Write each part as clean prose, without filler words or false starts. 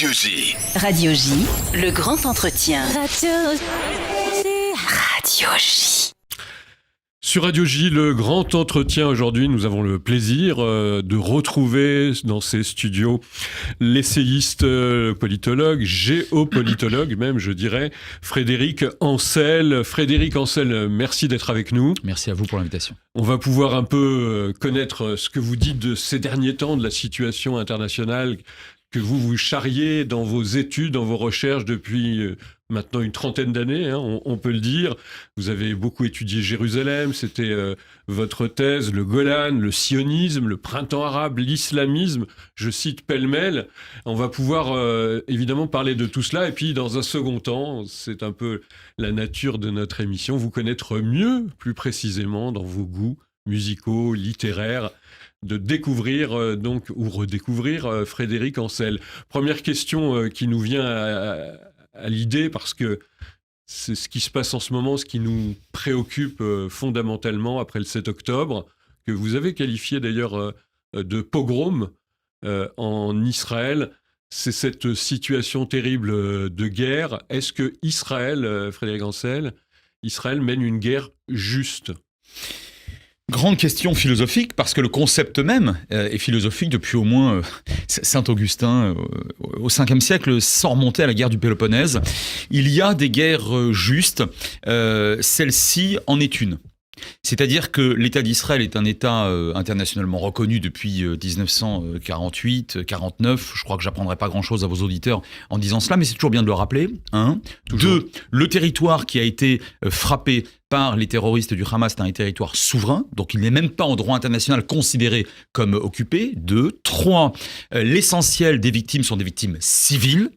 Radio J. Radio J, le grand entretien. Radio J. Sur Radio J, le grand entretien aujourd'hui, nous avons le plaisir de retrouver dans ces studios l'essayiste, politologue, géopolitologue même, je dirais, Frédéric Ancel. Frédéric Ancel, merci d'être avec nous. Merci à vous pour l'invitation. On va pouvoir un peu connaître ce que vous dites de ces derniers temps, de la situation internationale que vous charriez dans vos études, dans vos recherches depuis maintenant une trentaine d'années, hein, on peut le dire. Vous avez beaucoup étudié Jérusalem, c'était votre thèse, le Golan, le sionisme, le printemps arabe, l'islamisme, je cite pêle-mêle. On va pouvoir évidemment parler de tout cela, et puis dans un second temps, c'est un peu la nature de notre émission, vous connaître mieux, plus précisément, dans vos goûts musicaux, littéraires, de découvrir donc ou redécouvrir Frédéric Ancel. Première question qui nous vient à l'idée, parce que c'est ce qui se passe en ce moment, ce qui nous préoccupe fondamentalement après le 7 octobre, que vous avez qualifié d'ailleurs de pogrom en Israël. C'est cette situation terrible de guerre. Est-ce que Israël, Frédéric Ancel, Israël mène une guerre juste ? Grande question philosophique, parce que le concept même est philosophique depuis au moins Saint-Augustin au 5e siècle, sans remonter à la guerre du Péloponnèse. Il y a des guerres justes, celle-ci en est une. C'est-à-dire que l'État d'Israël est un État internationalement reconnu depuis 1948-49. Je crois que j'apprendrai pas grand-chose à vos auditeurs en disant cela, mais c'est toujours bien de le rappeler. 1. 2. Le territoire qui a été frappé par les terroristes du Hamas est un territoire souverain, donc il n'est même pas en droit international considéré comme occupé. 2. 3. L'essentiel des victimes sont des victimes civiles.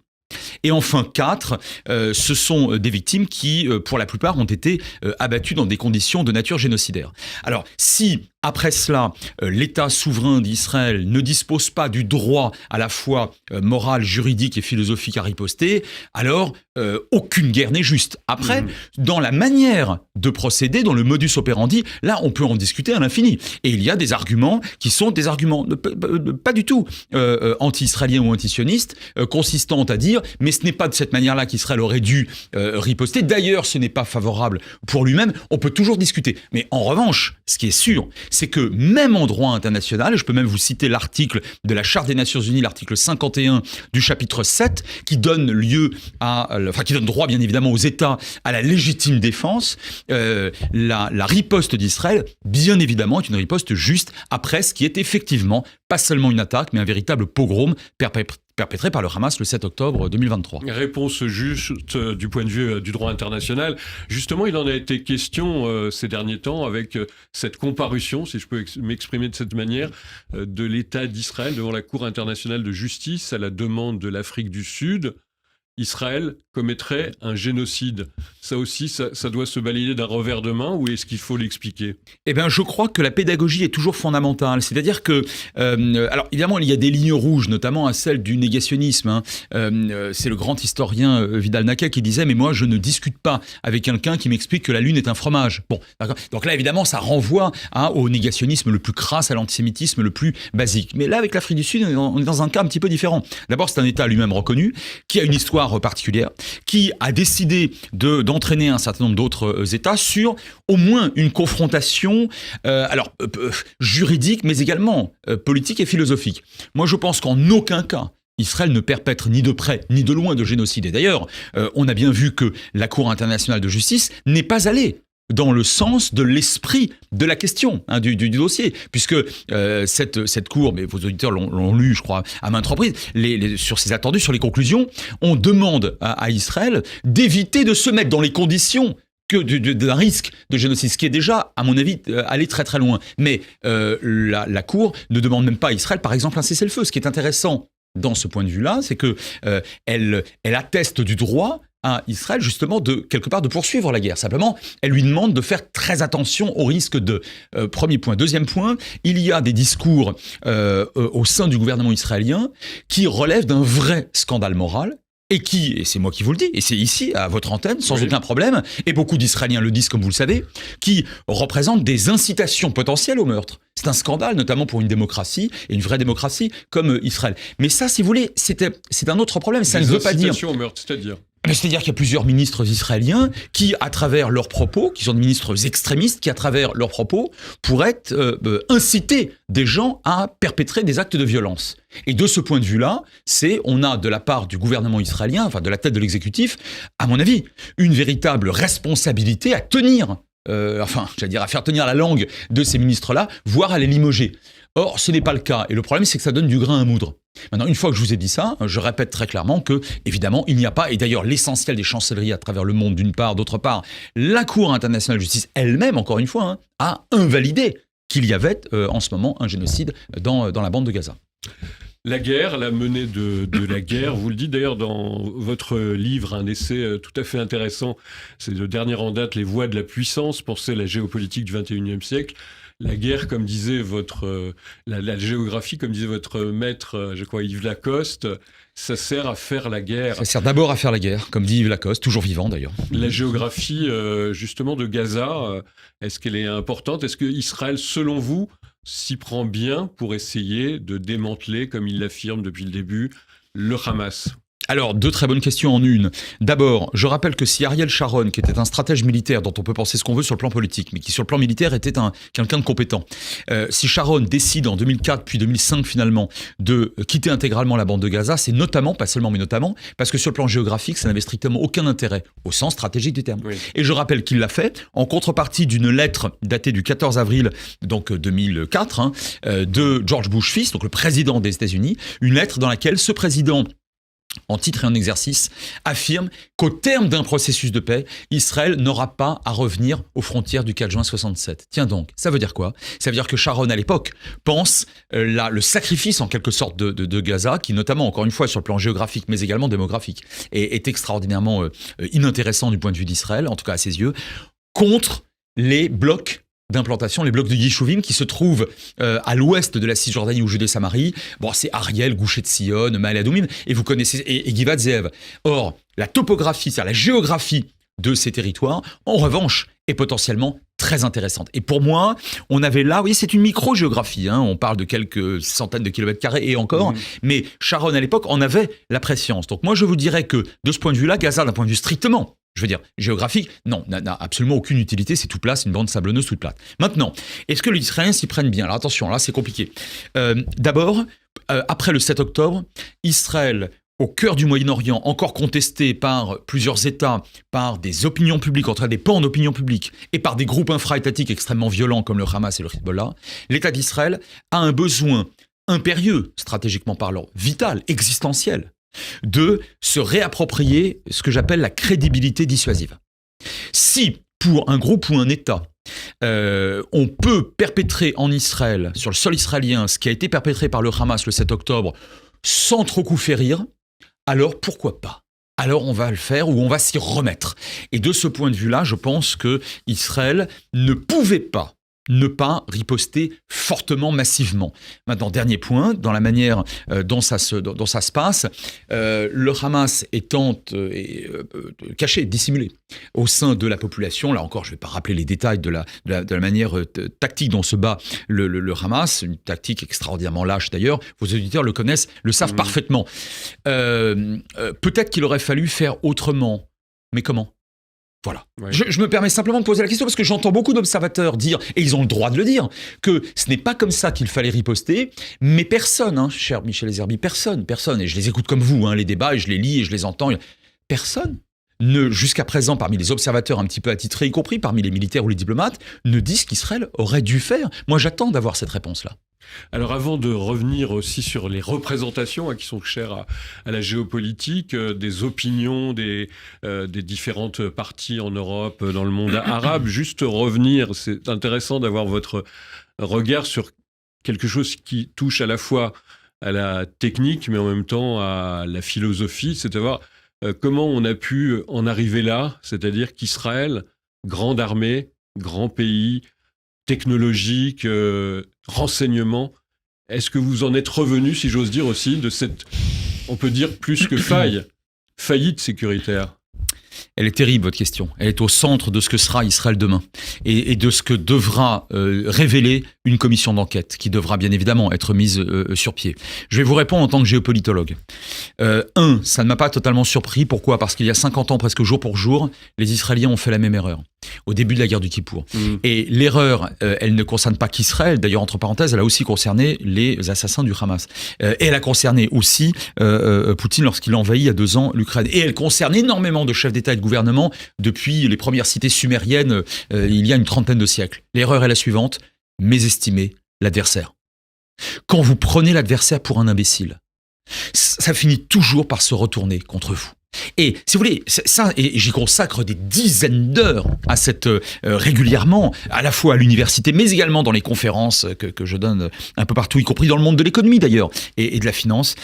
Et enfin 4, ce sont des victimes qui, pour la plupart, ont été abattues dans des conditions de nature génocidaire. Alors, si après cela, l'État souverain d'Israël ne dispose pas du droit à la fois moral, juridique et philosophique à riposter, alors aucune guerre n'est juste. Après, dans la manière de procéder, dans le modus operandi, là, on peut en discuter à l'infini. Et il y a des arguments qui sont des arguments pas du tout anti-israéliens ou anti-sionistes, consistant à dire mais ce n'est pas de cette manière-là qu'Israël aurait dû riposter. D'ailleurs, ce n'est pas favorable pour lui-même. On peut toujours discuter. Mais en revanche, ce qui est sûr, c'est que même en droit international, et je peux même vous citer l'article de la Charte des Nations Unies, l'article 51 du chapitre 7, qui donne qui donne droit bien évidemment aux États à la légitime défense, la riposte d'Israël, bien évidemment, est une riposte juste après ce qui est effectivement pas seulement une attaque, mais un véritable pogrom perpétré par le Hamas le 7 octobre 2023. Réponse juste du point de vue du droit international. Justement, il en a été question ces derniers temps avec cette comparution, si je peux m'exprimer de cette manière, de l'État d'Israël devant la Cour internationale de justice à la demande de l'Afrique du Sud. Israël commettrait un génocide. Ça aussi, ça doit se balayer d'un revers de main, ou est-ce qu'il faut l'expliquer ? Eh bien, je crois que la pédagogie est toujours fondamentale. C'est-à-dire que, alors évidemment, il y a des lignes rouges, notamment à celle du négationnisme. C'est le grand historien Vidal Naquet qui disait « Mais moi, je ne discute pas avec quelqu'un qui m'explique que la Lune est un fromage. » Bon, d'accord. Donc là, évidemment, ça renvoie au négationnisme le plus crasse, à l'antisémitisme le plus basique. Mais là, avec l'Afrique du Sud, on est dans un cas un petit peu différent. D'abord, c'est un État lui-même reconnu, qui a une histoire particulière, qui a décidé d'entraîner un certain nombre d'autres États sur au moins une confrontation juridique, mais également politique et philosophique. Moi, je pense qu'en aucun cas, Israël ne perpètre ni de près ni de loin de génocide. Et d'ailleurs, on a bien vu que la Cour internationale de justice n'est pas allée dans le sens de l'esprit de la question du dossier, puisque cette cour, mais vos auditeurs l'ont lu, je crois, à maintes reprises, sur ses attendus, sur les conclusions, on demande à Israël d'éviter de se mettre dans les conditions d'un risque de génocide, ce qui est déjà, à mon avis, aller très très loin. Mais la Cour ne demande même pas à Israël, par exemple, un cessez-le-feu. Ce qui est intéressant dans ce point de vue-là, c'est que elle atteste du droit à Israël, justement, quelque part, de poursuivre la guerre. Simplement, elle lui demande de faire très attention au risque de... premier point. Deuxième point, il y a des discours au sein du gouvernement israélien qui relèvent d'un vrai scandale moral, et qui, et c'est moi qui vous le dis, et c'est ici, à votre antenne, sans aucun problème, et beaucoup d'Israéliens le disent comme vous le savez, qui représentent des incitations potentielles au meurtre. C'est un scandale, notamment pour une démocratie, et une vraie démocratie comme Israël. Mais ça, si vous voulez, c'est un autre problème. Ça ne veut pas dire... Des incitations au meurtre, c'est-à-dire ? C'est-à-dire qu'il y a plusieurs ministres israéliens qui, à travers leurs propos, qui sont des ministres extrémistes, qui, à travers leurs propos, pourraient inciter des gens à perpétrer des actes de violence. Et de ce point de vue-là, on a de la part du gouvernement israélien, enfin de la tête de l'exécutif, à mon avis, une véritable responsabilité à tenir, à faire tenir la langue de ces ministres-là, voire à les limoger. Or, ce n'est pas le cas. Et le problème, c'est que ça donne du grain à moudre. Maintenant, une fois que je vous ai dit ça, je répète très clairement que, évidemment, il n'y a pas, et d'ailleurs l'essentiel des chancelleries à travers le monde d'une part, d'autre part, la Cour internationale de justice elle-même, encore une fois, a invalidé qu'il y avait en ce moment un génocide dans la bande de Gaza. La guerre, la menée de la guerre, vous le dites d'ailleurs dans votre livre, un essai tout à fait intéressant, c'est le dernier en date, Les voies de la puissance, penser la géopolitique du XXIe siècle. La guerre, comme disait la géographie, comme disait votre maître, je crois Yves Lacoste, ça sert à faire la guerre. Ça sert d'abord à faire la guerre, comme dit Yves Lacoste, toujours vivant d'ailleurs. La géographie, justement, de Gaza, est-ce qu'elle est importante ? Est-ce que Israël, selon vous, s'y prend bien pour essayer de démanteler, comme il l'affirme depuis le début, le Hamas ? Alors, deux très bonnes questions en une. D'abord, je rappelle que si Ariel Sharon, qui était un stratège militaire dont on peut penser ce qu'on veut sur le plan politique, mais qui sur le plan militaire était quelqu'un de compétent, si Sharon décide en 2004 puis 2005 finalement de quitter intégralement la bande de Gaza, c'est notamment, pas seulement mais notamment, parce que sur le plan géographique, ça n'avait strictement aucun intérêt, au sens stratégique du terme. Oui. Et je rappelle qu'il l'a fait en contrepartie d'une lettre datée du 14 avril donc 2004 de George Bush fils, donc le président des États-Unis, une lettre dans laquelle ce président, en titre et en exercice, affirme qu'au terme d'un processus de paix, Israël n'aura pas à revenir aux frontières du 4 juin 67. Tiens donc, ça veut dire quoi ? Ça veut dire que Sharon, à l'époque, pense le sacrifice, en quelque sorte, de Gaza, qui notamment, encore une fois, sur le plan géographique, mais également démographique, est extraordinairement inintéressant du point de vue d'Israël, en tout cas à ses yeux, contre les blocs d'implantation, les blocs de Yishouvim qui se trouvent à l'ouest de la Cisjordanie ou Judée-Samarie. Bon, c'est Ariel, Gush Etzion, Ma'ale Adumim, et vous connaissez, et Givat Ze'ev. Or, la topographie, c'est-à-dire la géographie de ces territoires, en revanche, est potentiellement très intéressante. Et pour moi, on avait là, oui, c'est une micro-géographie, on parle de quelques centaines de kilomètres carrés et encore, mais Sharon, à l'époque, en avait la prescience. Donc moi, je vous dirais que, de ce point de vue-là, Gaza, d'un point de vue strictement, je veux dire, géographique, non, n'a absolument aucune utilité, c'est tout plat, c'est une bande sablonneuse toute plate. Maintenant, est-ce que les Israéliens s'y prennent bien ? Alors attention, là c'est compliqué. D'abord, après le 7 octobre, Israël, au cœur du Moyen-Orient, encore contesté par plusieurs États, par des opinions publiques, en tout cas des pans d'opinion publique, et par des groupes infra-étatiques extrêmement violents comme le Hamas et le Hezbollah, l'État d'Israël a un besoin impérieux, stratégiquement parlant, vital, existentiel, de se réapproprier ce que j'appelle la crédibilité dissuasive. Si, pour un groupe ou un État, on peut perpétrer en Israël, sur le sol israélien, ce qui a été perpétré par le Hamas le 7 octobre, sans trop coup faire rire, alors pourquoi pas ? Alors on va le faire ou on va s'y remettre. Et de ce point de vue-là, je pense que Israël ne pouvait pas ne pas riposter fortement, massivement. Maintenant, dernier point, dans la manière dont ça se passe, le Hamas étant caché, dissimulé au sein de la population, là encore, je ne vais pas rappeler les détails de la manière tactique dont se bat le Hamas, une tactique extraordinairement lâche d'ailleurs, vos auditeurs le connaissent, le savent parfaitement. Peut-être qu'il aurait fallu faire autrement, mais comment ? Voilà. Ouais. Je me permets simplement de poser la question parce que j'entends beaucoup d'observateurs dire, et ils ont le droit de le dire, que ce n'est pas comme ça qu'il fallait riposter, mais personne, cher Michel Zerbi, personne, et je les écoute comme vous, les débats, et je les lis et je les entends, personne ne, jusqu'à présent, parmi les observateurs un petit peu attitrés, y compris parmi les militaires ou les diplomates, ne disent qu'Israël aurait dû faire. Moi, j'attends d'avoir cette réponse-là. Alors avant de revenir aussi sur les représentations qui sont chères à la géopolitique, des opinions des différentes parties en Europe, dans le monde arabe, juste revenir, c'est intéressant d'avoir votre regard sur quelque chose qui touche à la fois à la technique mais en même temps à la philosophie, c'est à dire comment on a pu en arriver là, c'est-à-dire qu'Israël, grande armée, grand pays, technologique, renseignement. Est-ce que vous en êtes revenu, si j'ose dire aussi, de cette, on peut dire plus que faille, faillite sécuritaire? Elle est terrible, votre question. Elle est au centre de ce que sera Israël demain et de ce que devra révéler une commission d'enquête qui devra bien évidemment être mise sur pied. Je vais vous répondre en tant que géopolitologue. Ça ne m'a pas totalement surpris. Pourquoi ? Parce qu'il y a 50 ans, presque jour pour jour, les Israéliens ont fait la même erreur au début de la guerre du Kippour. Et l'erreur, elle ne concerne pas qu'Israël. D'ailleurs, entre parenthèses, elle a aussi concerné les assassins du Hamas. Et elle a concerné aussi Poutine lorsqu'il a envahi il y a 2 ans l'Ukraine. Et elle concerne énormément de chefs d'État et de gouvernement depuis les premières cités sumériennes il y a une 30aine de siècles. L'erreur est la suivante: mésestimer l'adversaire. Quand vous prenez l'adversaire pour un imbécile, ça finit toujours par se retourner contre vous. Et si vous voulez, ça, et j'y consacre des dizaines d'heures à cette régulièrement, à la fois à l'université, mais également dans les conférences que je donne un peu partout, y compris dans le monde de l'économie d'ailleurs, et de la finance.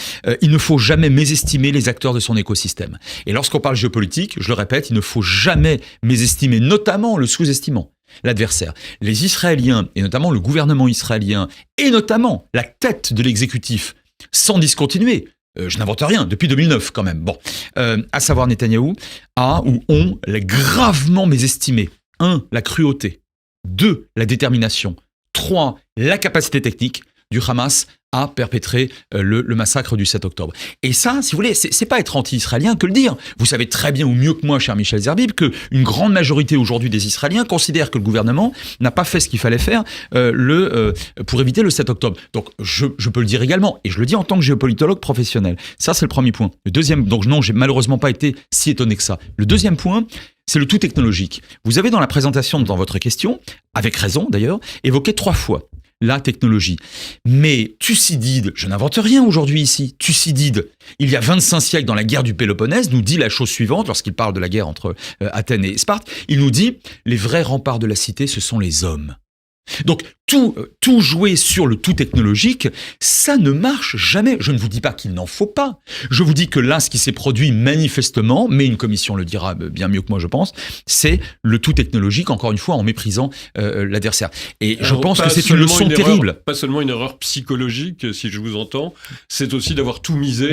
Il ne faut jamais mésestimer les acteurs de son écosystème. Et lorsqu'on parle géopolitique, je le répète, il ne faut jamais mésestimer, notamment le sous-estimant, l'adversaire. Les Israéliens, et notamment le gouvernement israélien, et notamment la tête de l'exécutif, sans discontinuer, je n'invente rien, depuis 2009 quand même, bon, à savoir Netanyahou, ont gravement mésestimé 1. La cruauté, 2. La détermination, 3. La capacité technique du Hamas à perpétrer le massacre du 7 octobre. Et ça, si vous voulez, c'est pas être anti-israélien que le dire. Vous savez très bien, ou mieux que moi, cher Michel Zerbib, qu'une grande majorité aujourd'hui des Israéliens considèrent que le gouvernement n'a pas fait ce qu'il fallait faire pour éviter le 7 octobre. Donc, je peux le dire également, et je le dis en tant que géopolitologue professionnel. Ça, c'est le premier point. Le deuxième, donc non, j'ai malheureusement pas été si étonné que ça. Le deuxième point, c'est le tout technologique. Vous avez dans la présentation, dans votre question, avec raison d'ailleurs, évoqué 3 fois la technologie. Mais Thucydide, je n'invente rien aujourd'hui ici, Thucydide, il y a 25 siècles dans la guerre du Péloponnèse, nous dit la chose suivante, lorsqu'il parle de la guerre entre Athènes et Sparte, il nous dit « les vrais remparts de la cité, ce sont les hommes ». Donc, tout jouer sur le tout technologique, ça ne marche jamais. Je ne vous dis pas qu'il n'en faut pas. Je vous dis que là, ce qui s'est produit manifestement, mais une commission le dira bien mieux que moi, je pense, c'est le tout technologique, encore une fois, en méprisant l'adversaire. Et je pense que c'est une leçon terrible. Pas seulement une erreur psychologique, si je vous entends, c'est aussi d'avoir tout misé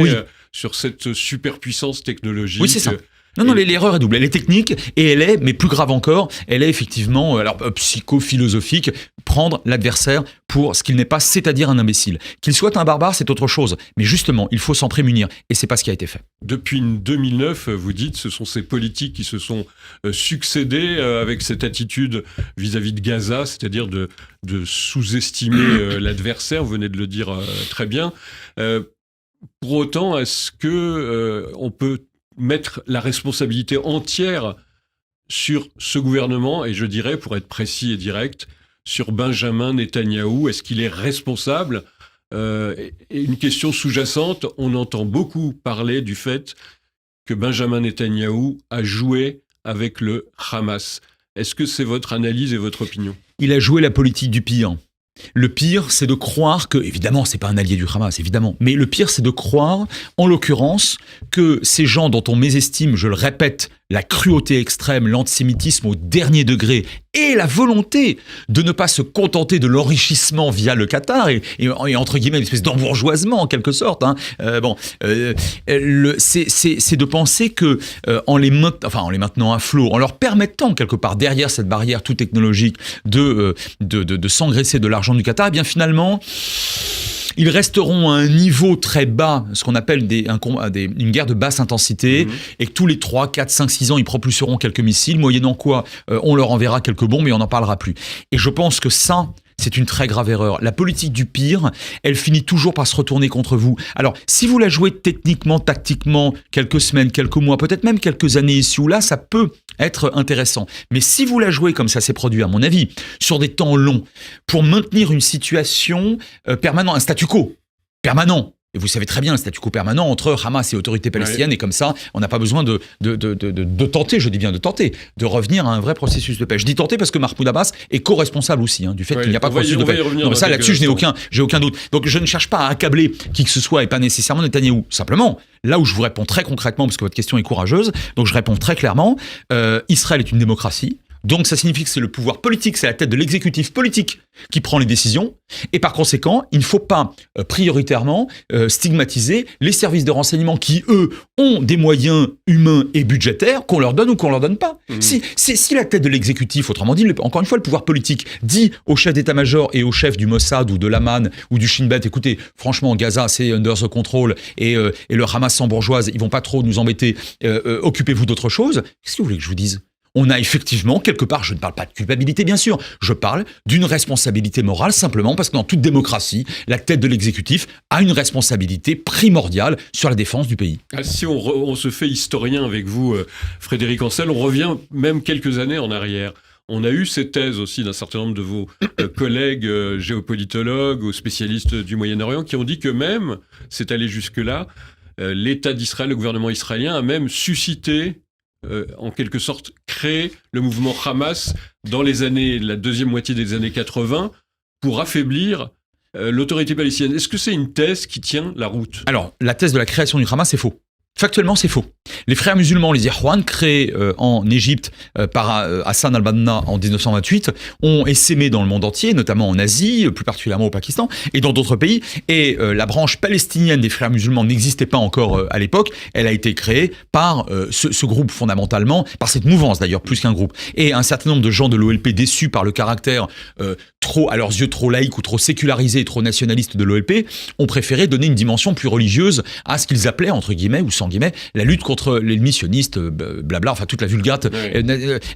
sur cette superpuissance technologique. Oui, c'est ça. Non, l'erreur est double. Elle est technique et elle est, mais plus grave encore, elle est effectivement psycho-philosophique, prendre l'adversaire pour ce qu'il n'est pas, c'est-à-dire un imbécile. Qu'il soit un barbare, c'est autre chose. Mais justement, il faut s'en prémunir et c'est pas ce qui a été fait. Depuis 2009, vous dites, ce sont ces politiques qui se sont succédés avec cette attitude vis-à-vis de Gaza, c'est-à-dire de sous-estimer l'adversaire. Vous venez de le dire très bien. Pour autant, est-ce que on peut mettre la responsabilité entière sur ce gouvernement, et je dirais, pour être précis et direct, sur Benjamin Netanyahou? Est-ce qu'il est responsable ? Et une question sous-jacente, on entend beaucoup parler du fait que Benjamin Netanyahou a joué avec le Hamas. Est-ce que c'est votre analyse et votre opinion ? Il a joué la politique du pire. Le pire, c'est de croire que, évidemment, c'est pas un allié du Hamas, évidemment, mais le pire, c'est de croire, en l'occurrence, que ces gens dont on mésestime, je le répète, la cruauté extrême, l'antisémitisme au dernier degré et la volonté de ne pas se contenter de l'enrichissement via le Qatar et entre guillemets une espèce d'embourgeoisement en quelque sorte. C'est de penser que en les maintenant à flot, en leur permettant quelque part derrière cette barrière tout technologique de s'engraisser de l'argent du Qatar, et bien finalement ils resteront à un niveau très bas, ce qu'on appelle une guerre de basse intensité, et que tous les 3, 4, 5, 6 ans, ils propulseront quelques missiles, moyennant quoi on leur enverra quelques bombes et on n'en parlera plus. Et je pense que ça, c'est une très grave erreur. La politique du pire, elle finit toujours par se retourner contre vous. Alors, si vous la jouez techniquement, tactiquement, quelques semaines, quelques mois, peut-être même quelques années ici ou là, ça peut être intéressant. Mais si vous la jouez comme ça s'est produit, à mon avis, sur des temps longs, pour maintenir une situation permanente, un statu quo permanent, et vous savez très bien, un statu quo permanent entre Hamas et autorité palestinienne, et comme ça, on n'a pas besoin de tenter, je dis bien de tenter, de revenir à un vrai processus de paix. Je dis tenter parce que Mahmoud Abbas est co-responsable aussi du fait qu'il n'y a pas de processus de paix. Non, mais ça, là-dessus, j'ai aucun doute. Donc, je ne cherche pas à accabler qui que ce soit et pas nécessairement Netanyahou. Simplement, là où je vous réponds très concrètement, parce que votre question est courageuse, donc je réponds très clairement, Israël est une démocratie. Donc ça signifie que c'est le pouvoir politique, c'est la tête de l'exécutif politique qui prend les décisions. Et par conséquent, il ne faut pas prioritairement stigmatiser les services de renseignement qui, eux, ont des moyens humains et budgétaires qu'on leur donne ou qu'on leur donne pas. Si la tête de l'exécutif, autrement dit, encore une fois, le pouvoir politique, dit au chef d'état-major et au chef du Mossad ou de l'Aman ou du Shin Bet, écoutez, franchement, Gaza, c'est under the control et le Hamas sans bourgeoise, ils vont pas trop nous embêter, occupez-vous d'autre chose. Qu'est-ce que vous voulez que je vous dise ? On a effectivement, quelque part, je ne parle pas de culpabilité, bien sûr, je parle d'une responsabilité morale, simplement parce que dans toute démocratie, la tête de l'exécutif a une responsabilité primordiale sur la défense du pays. Si on se fait historien avec vous, Frédéric Ancel, on revient même quelques années en arrière. On a eu ces thèses aussi d'un certain nombre de vos collègues géopolitologues ou spécialistes du Moyen-Orient qui ont dit que même, c'est allé jusque-là, l'État d'Israël, le gouvernement israélien a même suscité, en quelque sorte, créé le mouvement Hamas dans la deuxième moitié des années 80 pour affaiblir l'autorité palestinienne. Est-ce que c'est une thèse qui tient la route ? Alors, la thèse de la création du Hamas, c'est faux. Factuellement, c'est faux. Les frères musulmans, les Ikhwan, créés en Égypte par Hassan al-Banna en 1928, ont essaimé dans le monde entier, notamment en Asie, plus particulièrement au Pakistan, et dans d'autres pays. Et la branche palestinienne des frères musulmans n'existait pas encore à l'époque. Elle a été créée par ce groupe fondamentalement, par cette mouvance d'ailleurs, plus qu'un groupe. Et un certain nombre de gens de l'OLP déçus par le caractère trop, à leurs yeux, trop laïque ou trop sécularisé et trop nationaliste de l'OLP, ont préféré donner une dimension plus religieuse à ce qu'ils appelaient, entre guillemets, ou sans guillemets, la lutte contre les missionnistes, blabla, enfin toute la vulgate,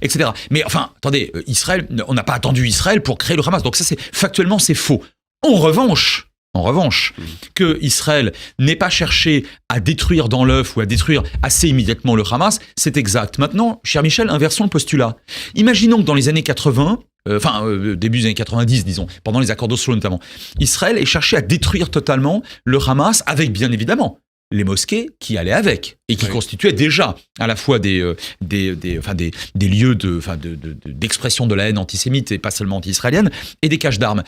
etc. Mais enfin, attendez, Israël, on n'a pas attendu Israël pour créer le Hamas. Donc ça, factuellement, c'est faux. En revanche, que Israël n'ait pas cherché à détruire dans l'œuf ou à détruire assez immédiatement le Hamas, c'est exact. Maintenant, cher Michel, inversons le postulat. Imaginons que dans les années 80, début des années 90, disons, pendant les accords d'Oslo notamment, Israël ait cherché à détruire totalement le Hamas avec, bien évidemment, les mosquées qui allaient avec et qui constituaient déjà à la fois des lieux d'expression de la haine antisémite et pas seulement anti-israélienne et des caches d'armes.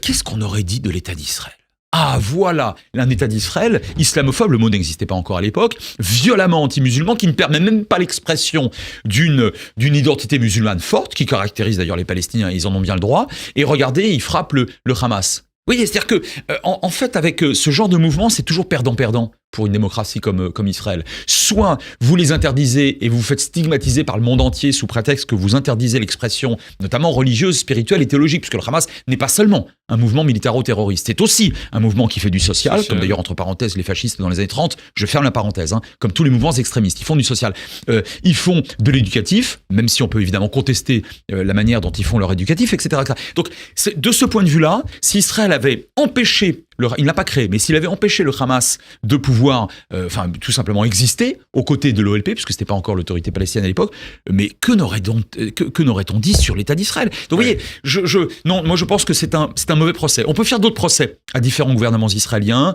Qu'est-ce qu'on aurait dit de l'État d'Israël ? Ah, voilà, un État d'Israël, islamophobe, le mot n'existait pas encore à l'époque, violemment anti-musulman, qui ne permet même pas l'expression d'une identité musulmane forte, qui caractérise d'ailleurs les Palestiniens, ils en ont bien le droit, et regardez, ils frappent le Hamas. Oui, c'est-à-dire que, en fait, avec ce genre de mouvement, c'est toujours perdant-perdant pour une démocratie comme Israël. Soit vous les interdisez et vous vous faites stigmatiser par le monde entier sous prétexte que vous interdisez l'expression, notamment religieuse, spirituelle et théologique, puisque le Hamas n'est pas seulement un mouvement militaro-terroriste, c'est aussi un mouvement qui fait du social, comme d'ailleurs, entre parenthèses, les fascistes dans les années 30, je ferme la parenthèse, comme tous les mouvements extrémistes, ils font du social. Ils font de l'éducatif, même si on peut évidemment contester la manière dont ils font leur éducatif, etc. Donc, de ce point de vue-là, si Israël avait empêché, il n'a pas créé, mais s'il avait empêché le Hamas de pouvoir, tout simplement exister aux côtés de l'OLP, puisque c'était pas encore l'autorité palestinienne à l'époque, mais que n'aurait-on dit sur l'État d'Israël ? Donc, vous voyez, moi je pense que c'est un mauvais procès. On peut faire d'autres procès à différents gouvernements israéliens,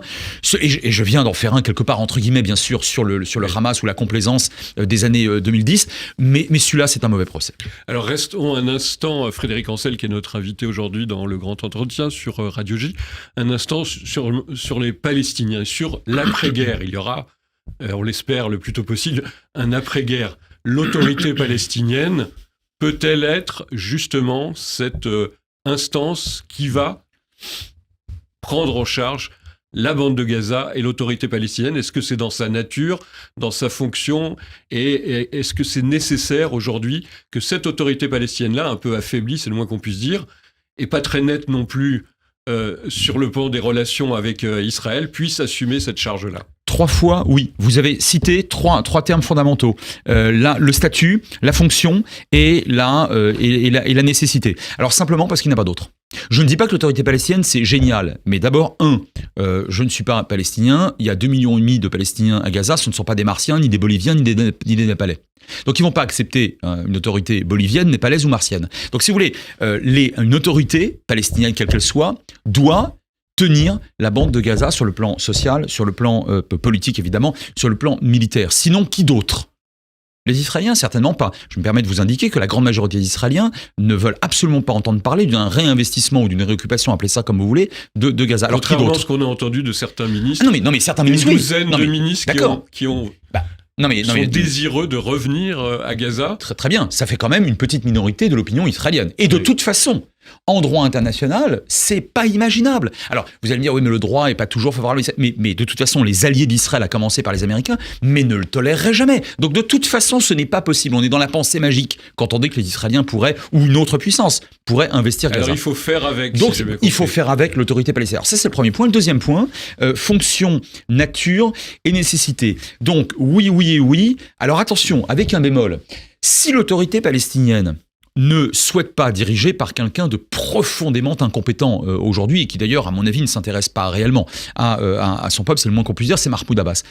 et je viens d'en faire un quelque part entre guillemets, bien sûr, sur le Hamas ou la complaisance des années 2010, mais celui-là c'est un mauvais procès. Alors restons un instant, Frédéric Ancel, qui est notre invité aujourd'hui dans le Grand Entretien sur Radio J, un instant sur les Palestiniens, sur l'après-guerre. Il y aura, on l'espère le plus tôt possible, un après-guerre. L'autorité palestinienne peut-elle être justement cette instance qui va prendre en charge la bande de Gaza et l'autorité palestinienne? Est-ce que c'est dans sa nature, dans sa fonction, et est-ce que c'est nécessaire aujourd'hui que cette autorité palestinienne-là, un peu affaiblie, c'est le moins qu'on puisse dire, et pas très nette non plus sur le plan des relations avec Israël, puisse assumer cette charge-là? 3 fois, oui. Vous avez cité trois termes fondamentaux. Le statut, la fonction et la nécessité. Alors simplement parce qu'il n'y en a pas d'autre. Je ne dis pas que l'autorité palestinienne, c'est génial. Mais d'abord, je ne suis pas palestinien. Il y a 2,5 millions de Palestiniens à Gaza. Ce ne sont pas des Martiens, ni des Boliviens, ni des Népalais. Donc ils ne vont pas accepter une autorité bolivienne, népalaise ou martienne. Donc si vous voulez, une autorité palestinienne, quelle qu'elle soit, doit tenir la bande de Gaza sur le plan social, sur le plan politique évidemment, sur le plan militaire. Sinon, qui d'autre ? Les Israéliens, certainement pas. Je me permets de vous indiquer que la grande majorité des Israéliens ne veulent absolument pas entendre parler d'un réinvestissement ou d'une réoccupation, appelez ça comme vous voulez, de Gaza. Alors, contrairement à ce qu'on a entendu de certains ministres, non mais certains ministres, une douzaine de ministres qui ont sont désireux de revenir à Gaza. Très, très bien. Ça fait quand même une petite minorité de l'opinion israélienne. Et de toute façon, en droit international, c'est pas imaginable. Alors, vous allez me dire, oui, mais le droit est pas toujours favorable. Mais de toute façon, les alliés d'Israël, à commencer par les Américains, mais ne le toléreraient jamais. Donc, de toute façon, ce n'est pas possible. On est dans la pensée magique quand on dit que les Israéliens pourraient, ou une autre puissance, pourrait investir Gaza. Alors, il faut faire avec. Donc, il faut faire avec l'autorité palestinienne. Alors, ça, c'est le premier point. Le deuxième point, fonction, nature et nécessité. Donc, oui, oui et oui. Alors, attention, avec un bémol. Si l'autorité palestinienne ne souhaite pas diriger par quelqu'un de profondément incompétent aujourd'hui, et qui d'ailleurs, à mon avis, ne s'intéresse pas réellement à son peuple, c'est le moins qu'on puisse dire, c'est Mahmoud Abbas.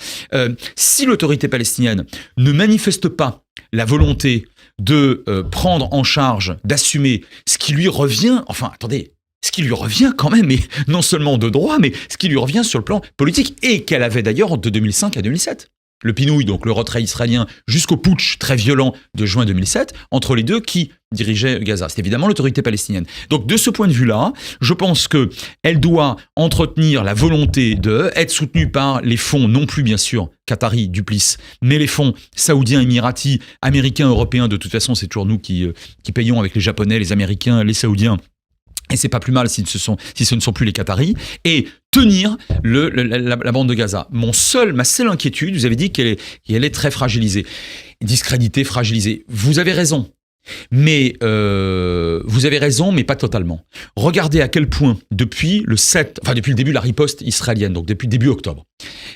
Si l'autorité palestinienne ne manifeste pas la volonté de prendre en charge, d'assumer ce qui lui revient, enfin, attendez, ce qui lui revient quand même, et non seulement de droit, mais ce qui lui revient sur le plan politique, et qu'elle avait d'ailleurs de 2005 à 2007. Le Pinouille, donc le retrait israélien, jusqu'au putsch très violent de juin 2007, entre les deux qui dirigeaient Gaza. C'est évidemment l'autorité palestinienne. Donc de ce point de vue-là, je pense qu'elle doit entretenir la volonté d'être soutenue par les fonds, non plus bien sûr qataris, duplices, mais les fonds saoudiens, émiratis, américains, européens. De toute façon, c'est toujours nous qui payons avec les Japonais, les Américains, les Saoudiens. Et c'est pas plus mal si ce ne sont plus les Qataris, et tenir la bande de Gaza. Ma seule inquiétude, vous avez dit qu'elle est très fragilisée, discréditée, fragilisée. Vous avez raison. Mais pas totalement. Regardez à quel point, depuis le début de la riposte israélienne, donc depuis début octobre,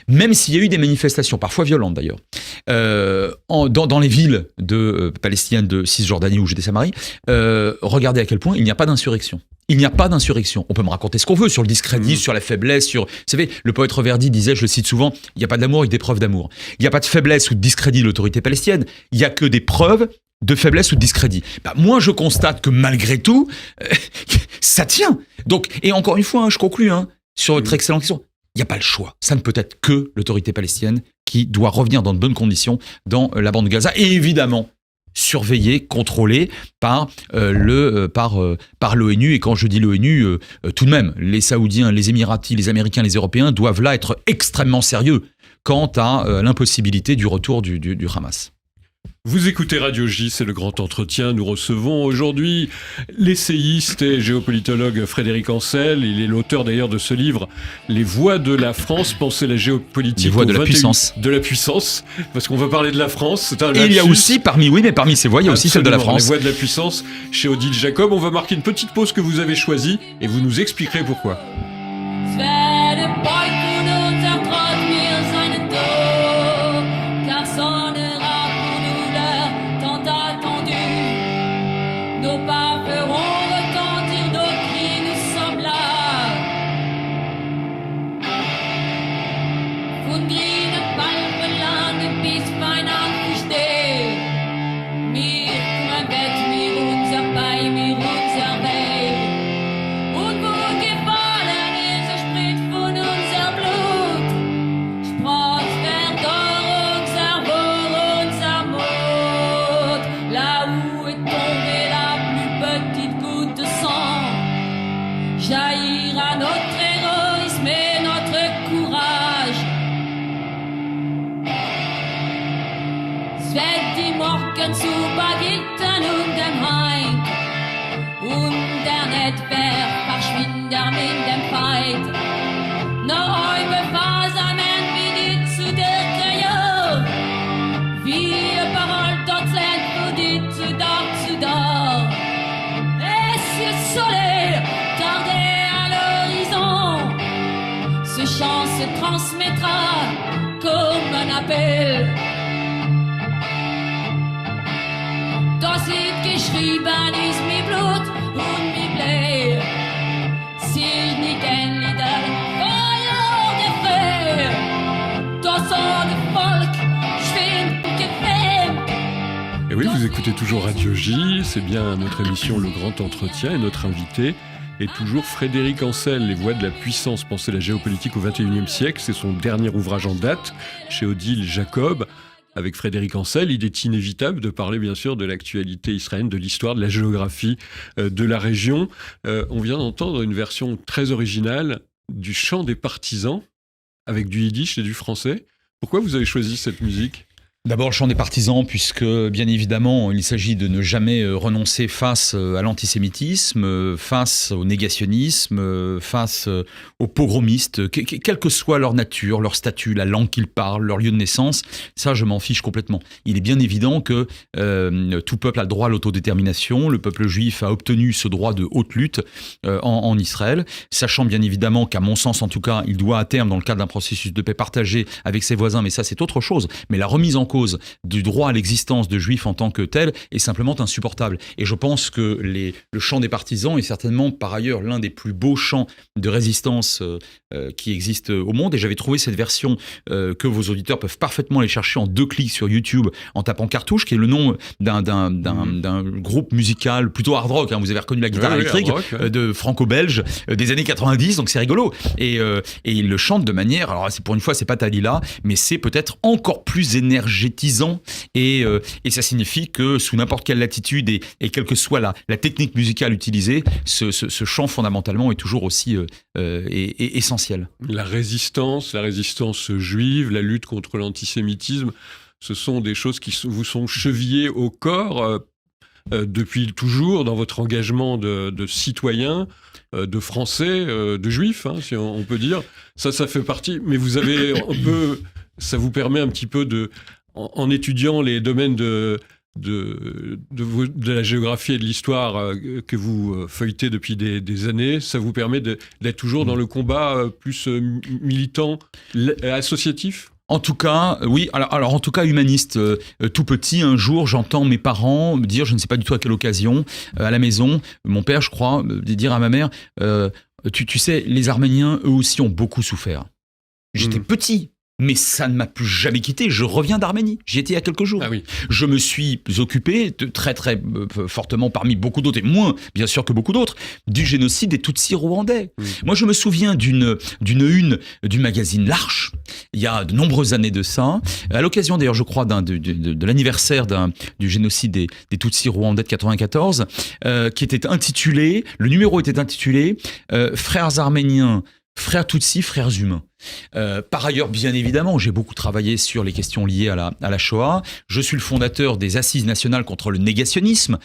même s'il y a eu des manifestations, parfois violentes d'ailleurs, dans les villes palestiniennes de Cisjordanie ou Judée-Samarie, regardez à quel point il n'y a pas d'insurrection. Il n'y a pas d'insurrection. On peut me raconter ce qu'on veut sur le discrédit, sur la faiblesse, Vous savez, le poète Reverdy disait, je le cite souvent, il n'y a pas d'amour avec des preuves d'amour. Il n'y a pas de faiblesse ou de discrédit de l'autorité palestinienne. Il n'y a que des preuves de faiblesse ou de discrédit. Moi, je constate que malgré tout, ça tient. Donc, et encore une fois, je conclus sur votre excellente question. Il n'y a pas le choix. Ça ne peut être que l'autorité palestinienne qui doit revenir dans de bonnes conditions dans la bande de Gaza. Et évidemment, surveillé, contrôlé par l'ONU. Et quand je dis l'ONU, tout de même, les Saoudiens, les Émiratis, les Américains, les Européens doivent là être extrêmement sérieux quant à l'impossibilité du retour du Hamas. Vous écoutez Radio J, c'est le grand entretien. Nous recevons aujourd'hui l'essayiste et géopolitologue Frédéric Ancel. Il est l'auteur d'ailleurs de ce livre « Les voies de la France, penser la géopolitique ». Les voies de la puissance. De la puissance, parce qu'on va parler de la France. Et il y a aussi, parmi ces voies, il y a aussi celle de la France. Les voies de la puissance chez Odile Jacob. On va marquer une petite pause que vous avez choisie et vous nous expliquerez pourquoi. Transmettra comme un appel. Das ist geschrieben, ist mir Blut und mir Blei. Sie nicht ein Lieder, Feuer der Feuer. Das ohne Volk schwimmt gefällt. Et oui, vous écoutez toujours Radio J, c'est bien notre émission Le Grand Entretien et notre invité est toujours Frédéric Ancel, Les voies de la puissance, penser la géopolitique au XXIe siècle. C'est son dernier ouvrage en date chez Odile Jacob. Avec Frédéric Ancel, il est inévitable de parler bien sûr de l'actualité israélienne, de l'histoire, de la géographie de la région. On vient d'entendre une version très originale du chant des partisans avec du yiddish et du français. Pourquoi vous avez choisi cette musique ? D'abord, le champ des partisans, puisque bien évidemment, il s'agit de ne jamais renoncer face à l'antisémitisme, face au négationnisme, face aux pogromistes, quelle que soit leur nature, leur statut, la langue qu'ils parlent, leur lieu de naissance. Ça, je m'en fiche complètement. Il est bien évident que tout peuple a le droit à l'autodétermination. Le peuple juif a obtenu ce droit de haute lutte en Israël, sachant bien évidemment qu'à mon sens, en tout cas, il doit à terme, dans le cadre d'un processus de paix partagé avec ses voisins, mais ça, c'est autre chose. Mais la remise en cause du droit à l'existence de juifs en tant que tel est simplement insupportable. Et je pense que le chant des partisans est certainement par ailleurs l'un des plus beaux chants de résistance qui existent au monde. Et j'avais trouvé cette version que vos auditeurs peuvent parfaitement aller chercher en 2 clics sur YouTube en tapant Cartouche, qui est le nom d'un groupe musical plutôt hard rock. Vous avez reconnu la guitare électrique de franco-belge des années 90, donc c'est rigolo. Et il le chante de manière, alors pour une fois, c'est pas Talila, mais c'est peut-être encore plus énergétisant et ça signifie que sous n'importe quelle latitude et quelle que soit la technique musicale utilisée, ce chant fondamentalement est toujours aussi essentiel. La résistance juive, la lutte contre l'antisémitisme, ce sont des choses qui vous sont chevillées au corps depuis toujours dans votre engagement de citoyen, de Français, de Juifs, si on peut dire. Ça fait partie. Mais vous avez ça vous permet un petit peu en étudiant les domaines de la géographie et de l'histoire que vous feuilletez depuis des années, ça vous permet d'être toujours dans le combat plus militant, associatif ? En tout cas, oui. Alors en tout cas, humaniste. Tout petit, un jour, j'entends mes parents me dire, je ne sais pas du tout à quelle occasion, à la maison, mon père, je crois, dire à ma mère, tu sais, les Arméniens, eux aussi, ont beaucoup souffert. J'étais petit. Mais ça ne m'a plus jamais quitté. Je reviens d'Arménie. J'y étais il y a quelques jours. Ah oui. Je me suis occupé très très fortement, parmi beaucoup d'autres, et moins bien sûr que beaucoup d'autres, du génocide des Tutsis rwandais. Moi, je me souviens d'une une du magazine L'Arche, il y a de nombreuses années de ça, à l'occasion d'ailleurs, je crois, de l'anniversaire du génocide des Tutsis rwandais de 94, qui était intitulé, le numéro était intitulé « Frères arméniens, frères Tutsis, frères humains ». Par ailleurs, bien évidemment, j'ai beaucoup travaillé sur les questions liées à la Shoah. Je suis le fondateur des Assises nationales contre le négationnisme.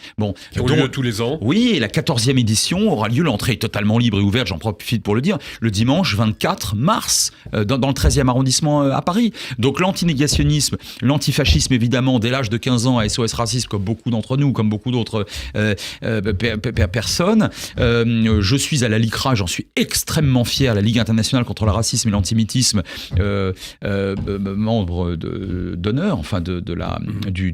Qui ont lieu tous les ans. Oui, et la 14e édition aura lieu, l'entrée est totalement libre et ouverte, j'en profite pour le dire, le dimanche 24 mars, dans le 13e arrondissement à Paris. Donc l'antinégationnisme, l'antifascisme, évidemment, dès l'âge de 15 ans à SOS Racisme, comme beaucoup d'entre nous, comme beaucoup d'autres personnes. Je suis à la LICRA, j'en suis extrêmement fier, la Ligue internationale contre le racisme et l'antisémitisme, membre d'honneur, enfin du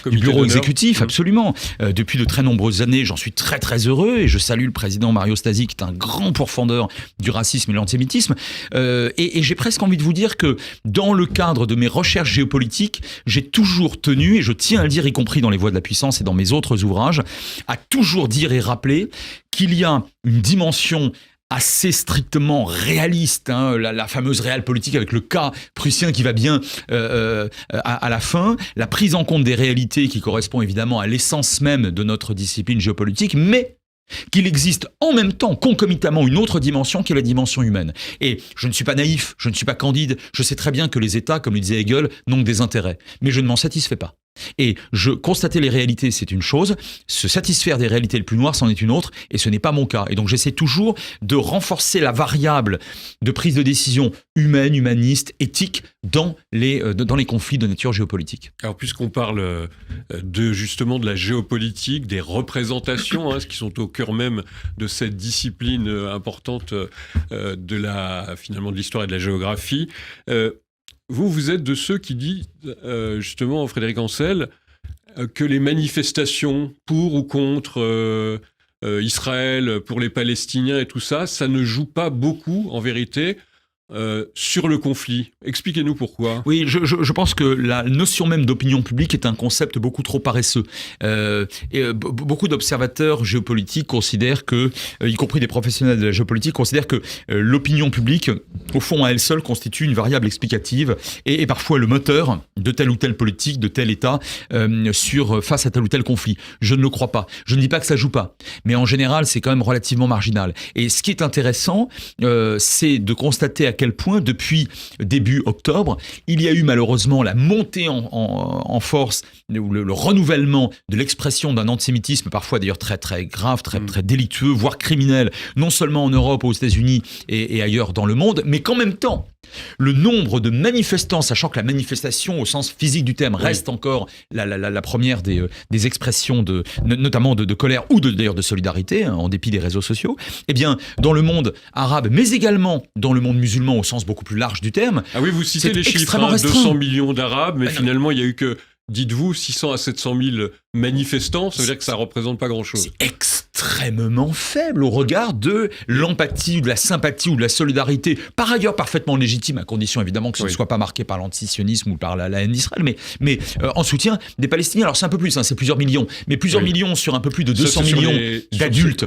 bureau exécutif, absolument. Depuis de très nombreuses années, j'en suis très très heureux et je salue le président Mario Stasi qui est un grand pourfendeur du racisme et de l'antisémitisme. Et j'ai presque envie de vous dire que dans le cadre de mes recherches géopolitiques, j'ai toujours tenu, et je tiens à le dire, y compris dans Les Voies de la Puissance et dans mes autres ouvrages, à toujours dire et rappeler qu'il y a une dimension assez strictement réaliste, la fameuse réelle politique avec le cas prussien qui va bien à la fin, la prise en compte des réalités qui correspond évidemment à l'essence même de notre discipline géopolitique, mais qu'il existe en même temps, concomitamment, une autre dimension qui est la dimension humaine. Et je ne suis pas naïf, je ne suis pas candide, je sais très bien que les États, comme le disait Hegel, n'ont que des intérêts, mais je ne m'en satisfais pas. Et constater les réalités, c'est une chose, se satisfaire des réalités les plus noires, c'en est une autre, et ce n'est pas mon cas. Et donc j'essaie toujours de renforcer la variable de prise de décision humaine, humaniste, éthique dans les conflits de nature géopolitique. Alors puisqu'on parle justement de la géopolitique, des représentations, ce qui sont au cœur même de cette discipline importante finalement de l'histoire et de la géographie, vous êtes de ceux qui disent, justement, Frédéric Ancel, que les manifestations pour ou contre Israël, pour les Palestiniens et tout ça, ça ne joue pas beaucoup, en vérité, sur le conflit. Expliquez-nous pourquoi. Oui, je pense que la notion même d'opinion publique est un concept beaucoup trop paresseux. Beaucoup d'observateurs géopolitiques considèrent que, y compris des professionnels de la géopolitique, considèrent que l'opinion publique, au fond, à elle seule, constitue une variable explicative et parfois le moteur de telle ou telle politique, de tel État, face à tel ou tel conflit. Je ne le crois pas. Je ne dis pas que ça joue pas, mais en général, c'est quand même relativement marginal. Et ce qui est intéressant, c'est de constater à quel point, depuis début octobre, il y a eu malheureusement la montée en force, le renouvellement de l'expression d'un antisémitisme, parfois d'ailleurs très très grave, très délictueux, voire criminel, non seulement en Europe, aux États-Unis et ailleurs dans le monde, mais qu'en même temps, le nombre de manifestants, sachant que la manifestation au sens physique du terme reste encore la première des expressions notamment de colère ou d'ailleurs de solidarité, hein, en dépit des réseaux sociaux, eh bien, dans le monde arabe, mais également dans le monde musulman au sens beaucoup plus large du terme. Ah oui, vous citez les chiffres, 200 millions d'Arabes, mais finalement, il n'y a eu que, dites-vous, 600 à 700 000 manifestants, ça veut dire que ça ne représente pas grand-chose. C'est extrêmement faible au regard de l'empathie ou de la sympathie ou de la solidarité, par ailleurs parfaitement légitime, à condition évidemment que ce ne soit pas marqué par l'antisionisme ou par la haine d'Israël, mais en soutien des Palestiniens. Alors c'est un peu plus, hein, c'est plusieurs millions, mais plusieurs millions sur un peu plus de 200 millions d'adultes.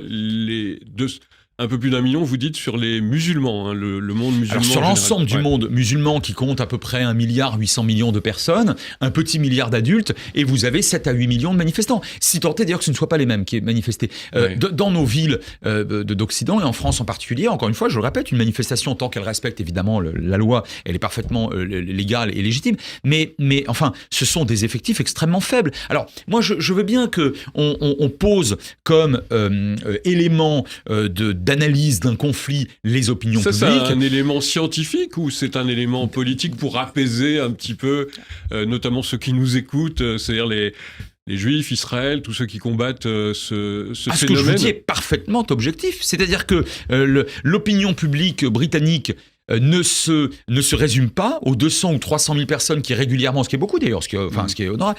Un peu plus d'1 million, vous dites, sur les musulmans, hein, le monde musulman. Alors sur l'ensemble du monde musulman qui compte à peu près 1,8 milliard de personnes, un petit milliard d'adultes, et vous avez 7 à 8 millions de manifestants. Si tant est d'ailleurs que ce ne soit pas les mêmes qui aient manifesté. Dans nos villes d'Occident, et en France en particulier, encore une fois, je le répète, une manifestation, tant qu'elle respecte évidemment la loi, elle est parfaitement légale et légitime, mais enfin, ce sont des effectifs extrêmement faibles. Alors, moi, je veux bien qu'on pose comme élément d'analyse d'un conflit les opinions publiques. C'est un élément scientifique ou c'est un élément politique pour apaiser un petit peu, notamment ceux qui nous écoutent, c'est-à-dire les Juifs, Israël, tous ceux qui combattent ce phénomène. Ce que je vous dis est parfaitement objectif. C'est-à-dire que l'opinion publique britannique ne se résume pas aux 200 ou 300 000 personnes qui régulièrement, ce qui est beaucoup d'ailleurs, ce qui est honorable,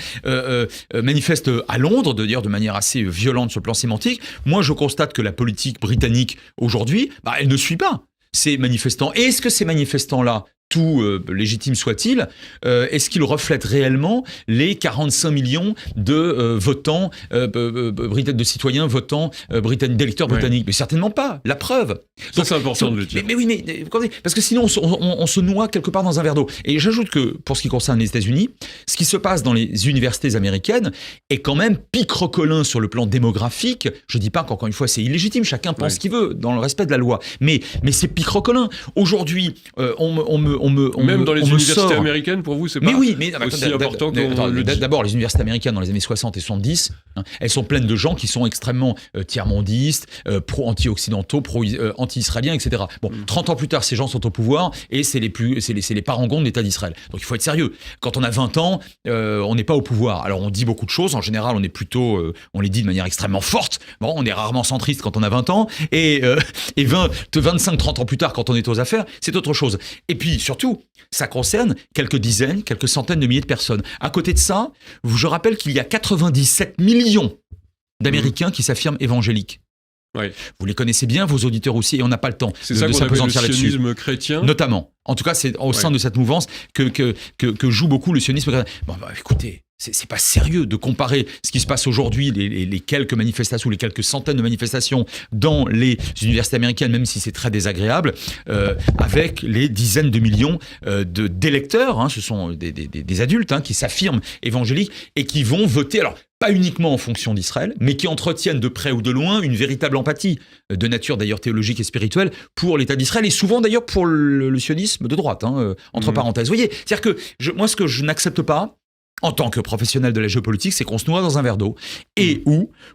manifestent à Londres, d'ailleurs de manière assez violente sur le plan sémantique. Moi, je constate que la politique britannique aujourd'hui, elle ne suit pas ces manifestants. Et est-ce que ces manifestants-là, tout légitime soit-il, est-ce qu'il reflète réellement les 45 millions de votants, de citoyens votants britanniques, d'électeurs britanniques? Mais certainement pas. La preuve. Donc, c'est important de le dire. Mais oui, parce que sinon on se noie quelque part dans un verre d'eau. Et j'ajoute que pour ce qui concerne les États-Unis, ce qui se passe dans les universités américaines est quand même picrocolin sur le plan démographique. Je dis pas qu'encore une fois c'est illégitime, chacun pense ce qu'il veut dans le respect de la loi. Mais c'est picrocolin. Aujourd'hui, Même dans les universités américaines, pour vous, c'est pas aussi important qu'on le dit. D'abord, les universités américaines dans les années 60 et 70, elles sont pleines de gens qui sont extrêmement tiers-mondistes, pro-anti-occidentaux, pro-anti-israéliens, etc. Bon, 30 ans plus tard, ces gens sont au pouvoir et c'est les parangons de l'État d'Israël. Donc il faut être sérieux. Quand on a 20 ans, on n'est pas au pouvoir. Alors on dit beaucoup de choses. En général, on est plutôt, on les dit de manière extrêmement forte. Bon, on est rarement centriste quand on a 20 ans. Et 25-30 ans plus tard, quand on est aux affaires, c'est autre chose. Et puis, surtout, ça concerne quelques dizaines, quelques centaines de milliers de personnes. À côté de ça, je rappelle qu'il y a 97 millions d'Américains qui s'affirment évangéliques. Oui. Vous les connaissez bien, vos auditeurs aussi, et on n'a pas le temps de s'appesantir là-dessus. C'est ça qu'on appelle le sionisme chrétien. Notamment. En tout cas, c'est au sein de cette mouvance que joue beaucoup le sionisme chrétien. Bon, écoutez, c'est pas sérieux de comparer ce qui se passe aujourd'hui, les quelques manifestations, les quelques centaines de manifestations dans les universités américaines, même si c'est très désagréable, avec les dizaines de millions d'électeurs. Hein, ce sont des adultes qui s'affirment évangéliques et qui vont voter. Alors, pas uniquement en fonction d'Israël, mais qui entretiennent de près ou de loin une véritable empathie, de nature d'ailleurs théologique et spirituelle, pour l'État d'Israël, et souvent d'ailleurs pour le sionisme de droite, entre parenthèses. Vous voyez, c'est-à-dire que moi, ce que je n'accepte pas, en tant que professionnel de la géopolitique, c'est qu'on se noie dans un verre d'eau et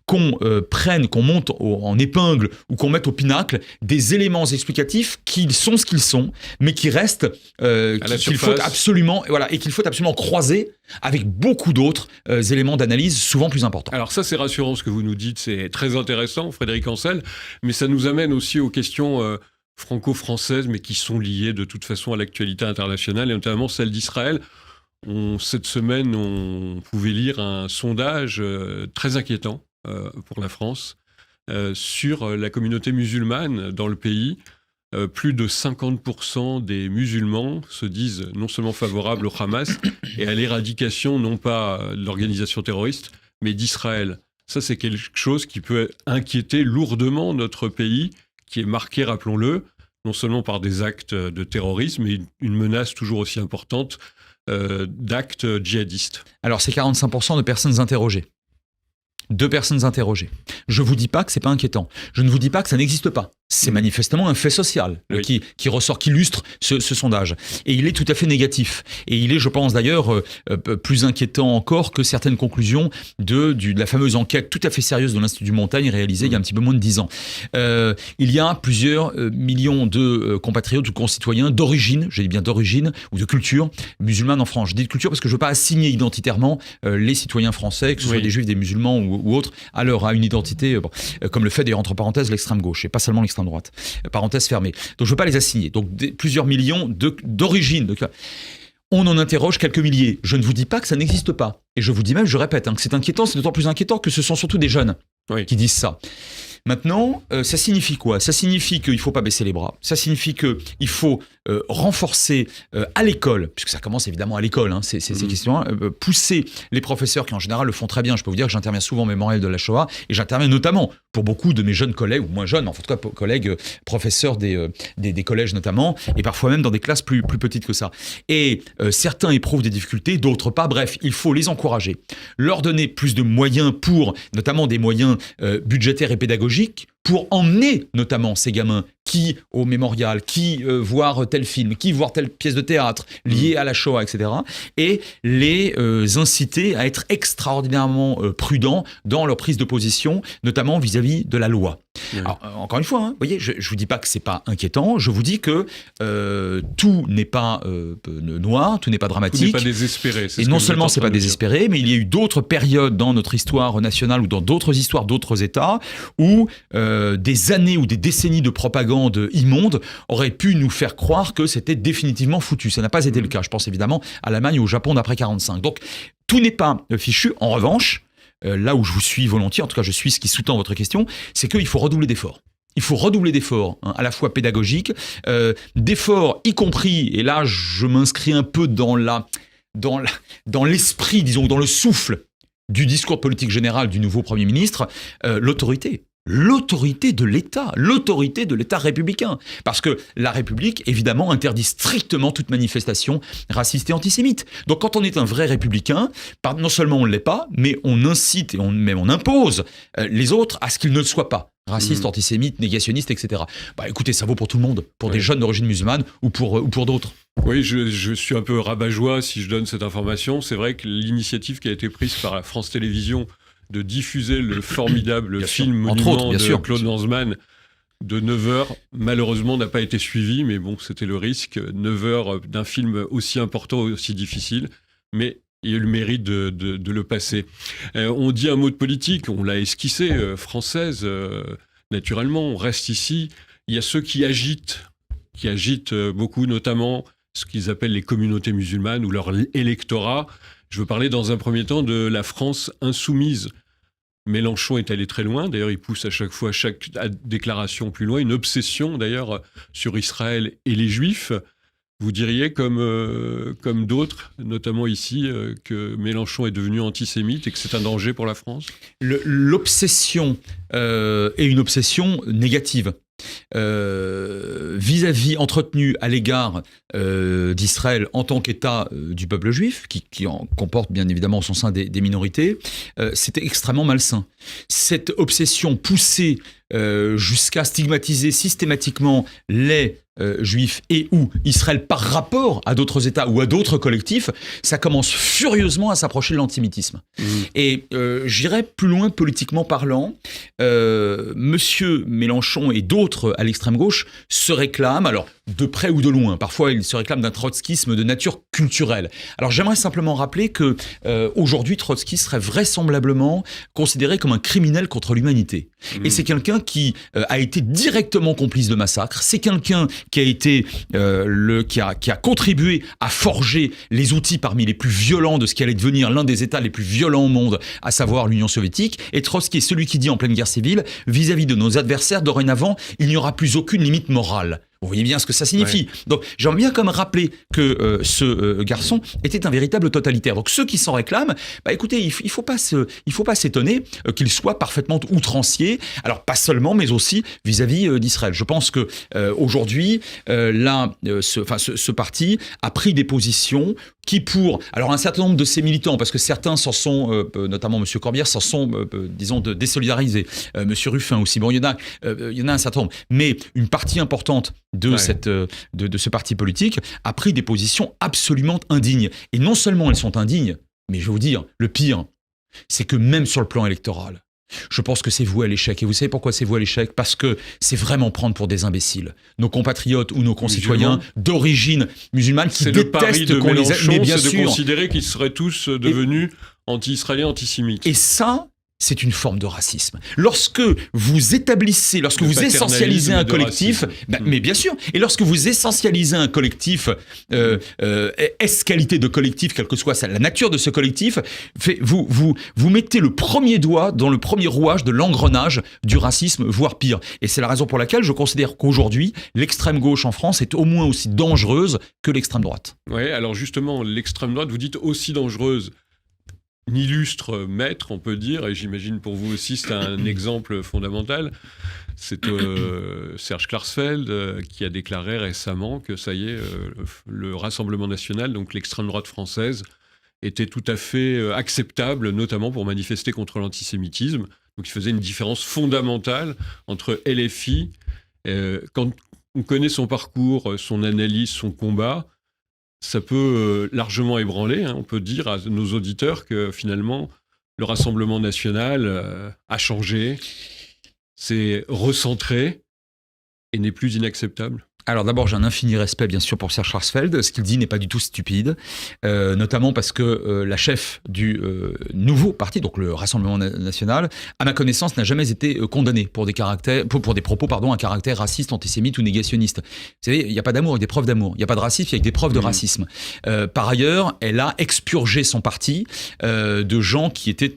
qu'on monte en épingle ou qu'on mette au pinacle des éléments explicatifs qui sont ce qu'ils sont, mais qui restent qu'il faut absolument croiser avec beaucoup d'autres éléments d'analyse souvent plus importants. Alors ça, c'est rassurant ce que vous nous dites, c'est très intéressant, Frédéric Ancel, mais ça nous amène aussi aux questions franco-françaises, mais qui sont liées de toute façon à l'actualité internationale, et notamment celle d'Israël. Cette semaine, on pouvait lire un sondage très inquiétant pour la France sur la communauté musulmane dans le pays. Plus de 50% des musulmans se disent non seulement favorables au Hamas et à l'éradication, non pas de l'organisation terroriste, mais d'Israël. Ça, c'est quelque chose qui peut inquiéter lourdement notre pays, qui est marqué, rappelons-le, non seulement par des actes de terrorisme, mais une menace toujours aussi importante d'actes djihadistes. Alors, c'est 45% de personnes interrogées. 2 personnes interrogées. Je vous dis pas que c'est pas inquiétant. Je ne vous dis pas que ça n'existe pas. C'est manifestement un fait social qui ressort, qui illustre ce sondage. Et il est tout à fait négatif. Et il est, je pense d'ailleurs, plus inquiétant encore que certaines conclusions de la fameuse enquête tout à fait sérieuse de l'Institut Montaigne réalisée il y a un petit peu moins de 10 ans. Il y a plusieurs millions de compatriotes ou concitoyens d'origine, j'ai dit bien d'origine, ou de culture musulmane en France. Je dis de culture parce que je ne veux pas assigner identitairement les citoyens français, que ce soit des juifs, des musulmans ou autres, à une identité, comme le fait d'ailleurs entre parenthèses l'extrême gauche, et pas seulement l'extrême droite. Parenthèse fermée. Donc je ne veux pas les assigner. Donc plusieurs millions d'origine. On en interroge quelques milliers. Je ne vous dis pas que ça n'existe pas. Et je vous dis même, je répète, que c'est inquiétant, c'est d'autant plus inquiétant que ce sont surtout des jeunes qui disent ça. Maintenant, ça signifie quoi ? Ça signifie qu'il ne faut pas baisser les bras. Ça signifie qu'il faut renforcer à l'école, puisque ça commence évidemment à l'école, ces questions, pousser les professeurs qui en général le font très bien. Je peux vous dire que j'interviens souvent au mémorial de la Shoah et j'interviens notamment pour beaucoup de mes jeunes collègues, ou moins jeunes, enfin en tout cas collègues professeurs des collèges notamment, et parfois même dans des classes plus petites que ça. Et certains éprouvent des difficultés, d'autres pas. Bref, il faut les encourager, leur donner plus de moyens notamment des moyens budgétaires et pédagogiques, pour emmener notamment ces gamins qui au mémorial, qui voir tel film, qui voir telle pièce de théâtre liée à la Shoah, etc. Et les inciter à être extraordinairement prudents dans leur prise de position, notamment vis-à-vis de la loi. Oui. Alors, encore une fois, vous voyez, je ne vous dis pas que ce n'est pas inquiétant, je vous dis que tout n'est pas noir, tout n'est pas dramatique. Tout n'est pas désespéré. Et non seulement ce n'est pas désespéré, mais il y a eu d'autres périodes dans notre histoire nationale ou dans d'autres histoires d'autres États où des années ou des décennies de propagande immonde auraient pu nous faire croire que c'était définitivement foutu. Ça n'a pas été le cas. Je pense évidemment à l'Allemagne et au Japon d'après 1945. Donc, tout n'est pas fichu. En revanche, là où je vous suis volontiers, en tout cas je suis ce qui sous-tend votre question, c'est qu'il faut redoubler d'efforts. Il faut redoubler d'efforts, à la fois pédagogiques, d'efforts y compris, et là je m'inscris un peu dans l'esprit, disons, dans le souffle du discours politique général du nouveau Premier ministre, l'autorité. L'autorité de l'État républicain. Parce que la République, évidemment, interdit strictement toute manifestation raciste et antisémite. Donc quand on est un vrai républicain, non seulement on ne l'est pas, mais on incite et on impose les autres à ce qu'ils ne le soient pas. Racistes, antisémites, négationnistes, etc. Écoutez, ça vaut pour tout le monde, pour des jeunes d'origine musulmane ou pour d'autres. Oui, je suis un peu rabat-joie si je donne cette information. C'est vrai que l'initiative qui a été prise par la France Télévisions de diffuser le formidable film monument de Claude Lanzmann de 9h, malheureusement n'a pas été suivi, mais bon, c'était le risque. 9h d'un film aussi important, aussi difficile, mais il y a eu le mérite de le passer. On dit un mot de politique, on l'a esquissé, française, naturellement, on reste ici. Il y a ceux qui agitent beaucoup, notamment ce qu'ils appellent les communautés musulmanes ou leur électorat. Je veux parler dans un premier temps de la France insoumise. Mélenchon est allé très loin, d'ailleurs il pousse à chaque déclaration plus loin, une obsession d'ailleurs sur Israël et les Juifs. Vous diriez, comme d'autres, notamment ici, que Mélenchon est devenu antisémite et que c'est un danger pour la France ? L'obsession est une obsession négative. Entretenue à l'égard d'Israël en tant qu'État du peuple juif, qui en comporte bien évidemment en son sein des minorités, c'était extrêmement malsain. Cette obsession poussée jusqu'à stigmatiser systématiquement les juifs et ou Israël par rapport à d'autres États ou à d'autres collectifs, ça commence furieusement à s'approcher de l'antisémitisme. Et j'irais plus loin politiquement parlant, Monsieur Mélenchon et d'autres à l'extrême gauche se réclament, alors de près ou de loin, parfois ils se réclament d'un trotskisme de nature culturelle. Alors j'aimerais simplement rappeler que aujourd'hui Trotsky serait vraisemblablement considéré comme un criminel contre l'humanité. Et c'est quelqu'un qui a été directement complice de massacres, c'est quelqu'un qui a été qui a contribué à forger les outils parmi les plus violents de ce qui allait devenir l'un des États les plus violents au monde, à savoir l'Union soviétique. Et Trotsky est celui qui dit en pleine guerre civile, vis-à-vis de nos adversaires, dorénavant, il n'y aura plus aucune limite morale. Vous voyez bien ce que ça signifie. Ouais. Donc, j'aimerais bien quand même rappeler que ce garçon était un véritable totalitaire. Donc, ceux qui s'en réclament, écoutez, il faut pas s'étonner qu'il soit parfaitement outrancier. Alors, pas seulement, mais aussi vis-à-vis d'Israël. Je pense que aujourd'hui, ce parti a pris des positions qui pour... Alors un certain nombre de ces militants, parce que certains s'en sont, notamment M. Corbière, s'en sont, disons, désolidarisés. M. Ruffin aussi. Bon, il y en a un certain nombre. Mais une partie importante de, de ce parti politique a pris des positions absolument indignes. Et non seulement elles sont indignes, mais je vais vous dire, le pire, c'est que même sur le plan électoral, je pense que c'est voué à l'échec. Et vous savez pourquoi c'est voué à l'échec ? Parce que c'est vraiment prendre pour des imbéciles. Nos compatriotes ou nos concitoyens d'origine musulmane qui détestent qu'on les aide. Mais bien sûr, de considérer qu'ils seraient tous devenus anti-israéliens, antisémites. Et ça, c'est une forme de racisme. Lorsque vous établissez, lorsque vous essentialisez un collectif, mais bien sûr, et lorsque vous essentialisez un collectif, qualité de collectif, quelle que soit la nature de ce collectif, vous mettez le premier doigt dans le premier rouage de l'engrenage du racisme, voire pire. Et c'est la raison pour laquelle je considère qu'aujourd'hui, l'extrême gauche en France est au moins aussi dangereuse que l'extrême droite. Oui, alors justement, l'extrême droite, vous dites aussi dangereuse. Un illustre maître, on peut dire, et j'imagine pour vous aussi c'est un exemple fondamental, c'est Serge Klarsfeld qui a déclaré récemment que ça y est, le Rassemblement national, donc l'extrême droite française, était tout à fait acceptable, notamment pour manifester contre l'antisémitisme. Donc il faisait une différence fondamentale entre LFI, quand on connaît son parcours, son analyse, son combat, ça peut largement ébranler. On peut dire à nos auditeurs que finalement, le Rassemblement national a changé, s'est recentré et n'est plus inacceptable. Alors d'abord, j'ai un infini respect bien sûr pour Serge Klarsfeld. Ce qu'il dit n'est pas du tout stupide, notamment parce que la chef du nouveau parti, donc le Rassemblement national, à ma connaissance, n'a jamais été condamnée pour des propos à caractère raciste, antisémite ou négationniste. Vous savez, il n'y a pas d'amour avec des preuves d'amour. Il n'y a pas de racisme avec des preuves de racisme. Par ailleurs, elle a expurgé son parti de gens qui étaient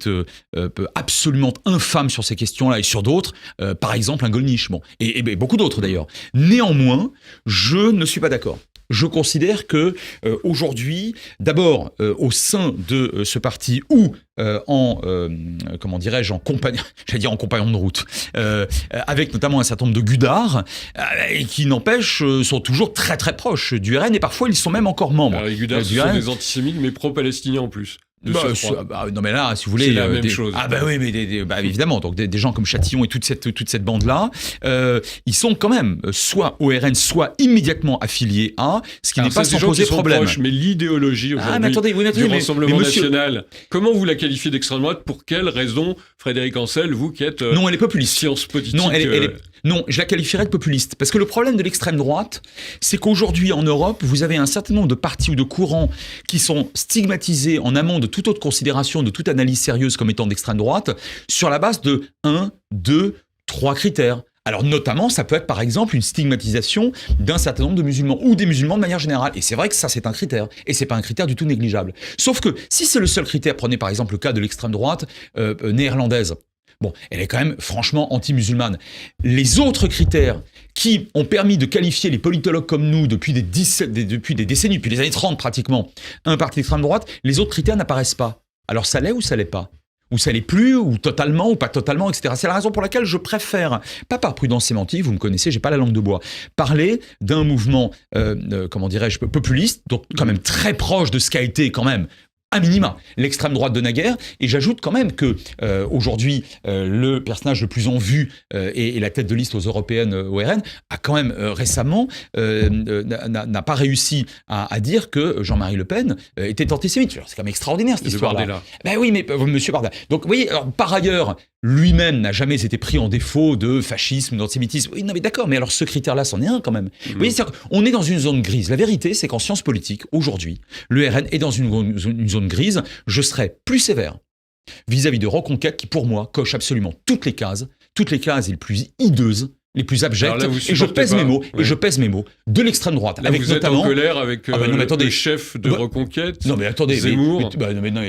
absolument infâmes sur ces questions-là et sur d'autres. Par exemple, un Gollnisch, et beaucoup d'autres d'ailleurs. Néanmoins, je ne suis pas d'accord. Je considère que aujourd'hui, d'abord au sein de ce parti ou en compagnon de route, avec notamment un certain nombre de gudards qui n'empêche sont toujours très très proches du RN et parfois ils sont même encore membres. Alors, les gudards sont des antisémites mais pro-palestiniens en plus. Non mais là, si vous voulez, c'est la même chose. Ah bah oui, mais évidemment, donc des gens comme Châtillon et toute cette bande-là, ils sont quand même soit au RN, soit immédiatement affiliés à, ce qui n'est pas sans poser problème. Proches, mais l'idéologie aujourd'hui du Rassemblement national, comment vous la qualifiez d'extrême droite ? Pour quelle raison, Frédéric Ancel, vous qui êtes non, elle est populiste. Science politique, non, je la qualifierais de populiste. Parce que le problème de l'extrême droite, c'est qu'aujourd'hui en Europe, vous avez un certain nombre de partis ou de courants qui sont stigmatisés en amont de toute autre considération, de toute analyse sérieuse comme étant d'extrême droite, sur la base de 1, 2, 3 critères. Alors notamment, ça peut être par exemple une stigmatisation d'un certain nombre de musulmans ou des musulmans de manière générale. Et c'est vrai que ça, c'est un critère. Et c'est pas un critère du tout négligeable. Sauf que si c'est le seul critère, prenez par exemple le cas de l'extrême droite néerlandaise. Bon, elle est quand même franchement anti-musulmane. Les autres critères qui ont permis de qualifier les politologues comme nous depuis des décennies, depuis les années 30 pratiquement, un parti d'extrême droite, les autres critères n'apparaissent pas. Alors ça l'est ou ça l'est pas ? Ou ça l'est plus, ou totalement, ou pas totalement, etc. C'est la raison pour laquelle je préfère, pas par prudence sémantique, vous me connaissez, j'ai pas la langue de bois, parler d'un mouvement, populiste, donc quand même très proche de ce qu'a été quand même à minima, l'extrême droite de naguère. Et j'ajoute quand même que aujourd'hui, le personnage le plus en vue et la tête de liste aux européennes au RN a quand même récemment n'a pas réussi à dire que Jean-Marie Le Pen était antisémite. C'est quand même extraordinaire cette histoire-là. Ben oui, mais monsieur Bardella. Donc vous voyez, alors, par ailleurs, lui-même n'a jamais été pris en défaut de fascisme, d'antisémitisme. Oui, non mais d'accord, mais alors ce critère-là, c'en est un quand même. Vous voyez, on est dans une zone grise. La vérité, c'est qu'en sciences politiques, aujourd'hui, le RN est dans une zone grise. Je serais plus sévère vis-à-vis de Reconquête qui, pour moi, coche absolument toutes les cases les plus hideuses, les plus abjectes, et je pèse mes mots, de l'extrême droite. Là, avec vous notamment... êtes en colère avec le chef de Reconquête, non mais attendez, Zemmour.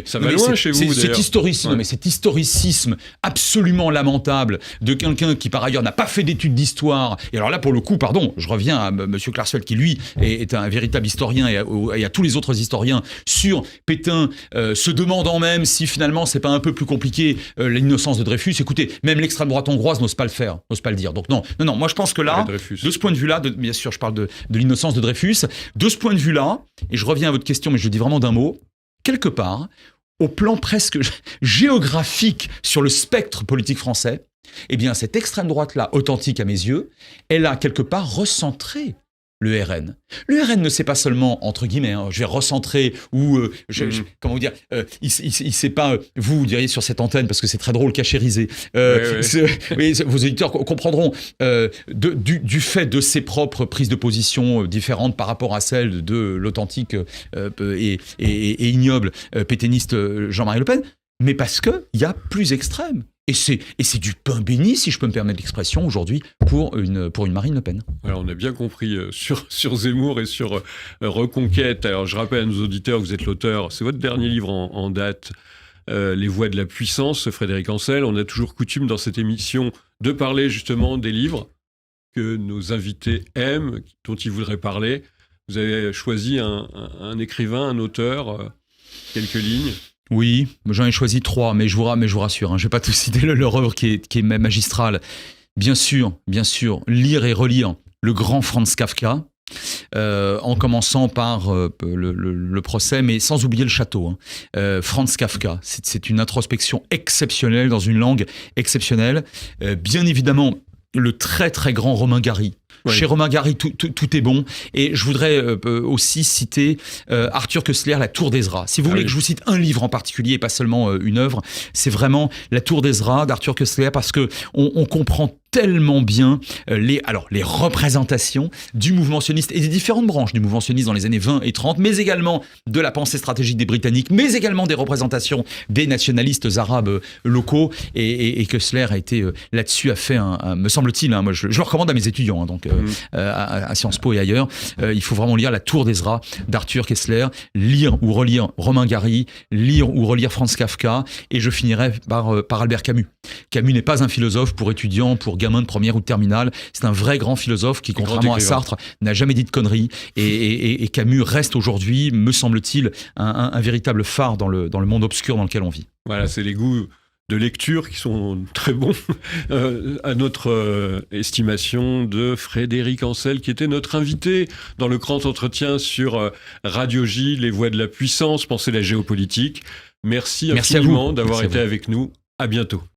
Ça va loin chez vous, d'ailleurs. Cet historicisme absolument lamentable de quelqu'un qui, par ailleurs, n'a pas fait d'études d'histoire. Et alors là, pour le coup, pardon, je reviens à M. Klarsfeld, qui, lui, est un véritable historien, et à tous les autres historiens, sur Pétain, se demandant même si, finalement, c'est pas un peu plus compliqué l'innocence de Dreyfus. Écoutez, même l'extrême droite hongroise n'ose pas le faire, n'ose pas le dire. Donc non, Non, moi je pense que là, de ce point de vue-là, bien sûr, je parle de l'innocence de Dreyfus, de ce point de vue-là, et je reviens à votre question, mais je le dis vraiment d'un mot, quelque part, au plan presque géographique sur le spectre politique français, eh bien, cette extrême droite-là, authentique à mes yeux, elle a quelque part recentré le RN. Le RN ne s'est pas seulement, entre guillemets, je vais recentrer, ou, comment vous dire, il s'est pas, vous diriez sur cette antenne, parce que c'est très drôle, cachérisé. Oui, vos auditeurs comprendront, du fait de ses propres prises de position différentes par rapport à celles de l'authentique et ignoble pétainiste Jean-Marie Le Pen, mais parce qu'il y a plus extrême. Et c'est du pain béni, si je peux me permettre l'expression, aujourd'hui, pour une Marine Le Pen. Alors, on a bien compris sur Zemmour et sur Reconquête. Alors, je rappelle à nos auditeurs que vous êtes l'auteur, c'est votre dernier livre en date, Les Voix de la Puissance, Frédéric Ancel. On a toujours coutume dans cette émission de parler justement des livres que nos invités aiment, dont ils voudraient parler. Vous avez choisi un écrivain, un auteur, quelques lignes. Oui, j'en ai choisi 3, mais je vous rassure, je ne vais pas tout citer leur œuvre qui est magistrale. Bien sûr, lire et relire le grand Franz Kafka, en commençant par le procès, mais sans oublier le château. Franz Kafka, c'est une introspection exceptionnelle dans une langue exceptionnelle. Bien évidemment, le très très grand Romain Gary. Oui. Chez Romain Gary, tout est bon. Et je voudrais aussi citer Arthur Koestler, La Tour d'Ezra. Si vous voulez que je vous cite un livre en particulier, et pas seulement une œuvre, c'est vraiment La Tour d'Ezra d'Arthur Koestler, parce que on comprend tellement bien les représentations du mouvement sioniste et des différentes branches du mouvement sioniste dans les années 20 et 30, mais également de la pensée stratégique des Britanniques, mais également des représentations des nationalistes arabes locaux. Et Koestler a été là-dessus, a fait me semble-t-il, moi je le recommande à mes étudiants, donc à Sciences Po et ailleurs, il faut vraiment lire La Tour d'Ezra d'Arthur Koestler, lire ou relire Romain Gary, lire ou relire Franz Kafka, et je finirai par Albert Camus. Camus n'est pas un philosophe pour étudiants, pour gamins de première ou de terminale, c'est un vrai grand philosophe qui, contrairement à Sartre, n'a jamais dit de conneries, et Camus reste aujourd'hui, me semble-t-il, un véritable phare dans le monde obscur dans lequel on vit. Voilà, c'est les goûts de lecture qui sont très bons à notre estimation de Frédéric Ancel, qui était notre invité dans le grand entretien sur Radio J, Les Voix de la Puissance, Penser la géopolitique. Merci infiniment d'avoir été avec nous. À bientôt.